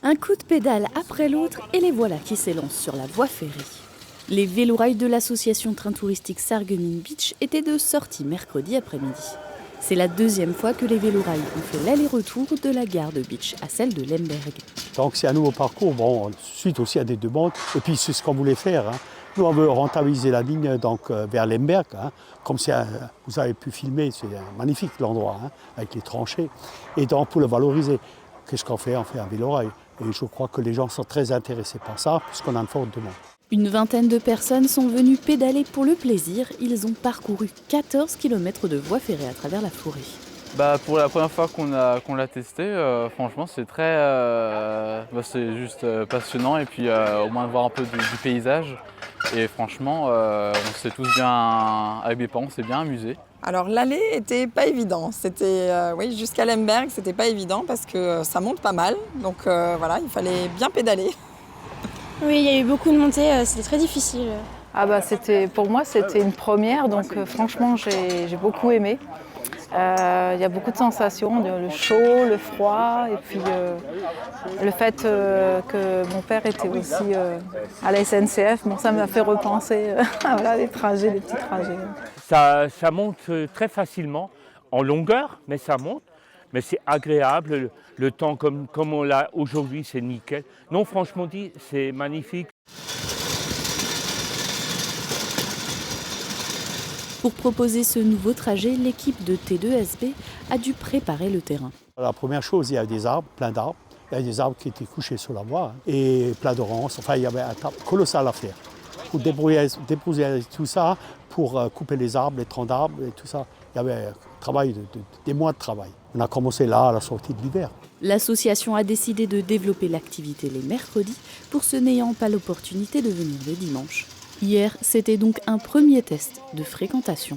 Un coup de pédale après l'autre et les voilà qui s'élancent sur la voie ferrée. Les vélorails de l'association train touristique Sarreguemines Beach étaient de sortie mercredi après-midi. C'est la deuxième fois que les vélorails ont fait l'aller-retour de la gare de Beach à celle de Lemberg. Donc c'est un nouveau parcours, suite aussi à des demandes, et puis c'est ce qu'on voulait faire. Nous on veut rentabiliser la ligne vers Lemberg, comme vous avez pu filmer, c'est magnifique l'endroit, avec les tranchées. Et donc pour le valoriser, qu'est-ce qu'on fait? On fait un vélorail. Et je crois que les gens sont très intéressés par ça, puisqu'on a une forte demande. Une vingtaine de personnes sont venues pédaler pour le plaisir. Ils ont parcouru 14 km de voie ferrée à travers la forêt. Pour la première fois qu'on l'a testé, franchement c'est c'est juste passionnant et puis au moins de voir un peu du paysage. Et franchement, on s'est tous bien, avec mes parents, on s'est bien amusés. Alors l'aller était pas évident, c'était jusqu'à Lemberg, c'était pas évident parce que ça monte pas mal, donc il fallait bien pédaler. Oui, il y a eu beaucoup de montées, c'était très difficile. Pour moi c'était une première, donc franchement j'ai beaucoup aimé. Il y a beaucoup de sensations, le chaud, le froid, et puis le fait que mon père était aussi à la SNCF, ça m'a fait repenser à les petits trajets. Ça monte très facilement, en longueur, mais ça monte. Mais c'est agréable, le temps comme on l'a aujourd'hui, c'est nickel. Non, franchement dit, c'est magnifique. Pour proposer ce nouveau trajet, l'équipe de T2SB a dû préparer le terrain. La première chose, il y a des arbres, plein d'arbres. Il y a des arbres qui étaient couchés sur la voie et plein de ronces. Il y avait un tas colossal à faire. Pour débrouiller tout ça, pour couper les arbres, les troncs d'arbres et tout ça. Il y avait des mois de travail. On a commencé là, à la sortie de l'hiver. L'association a décidé de développer l'activité les mercredis pour ceux n'ayant pas l'opportunité de venir le dimanche. Hier, c'était donc un premier test de fréquentation.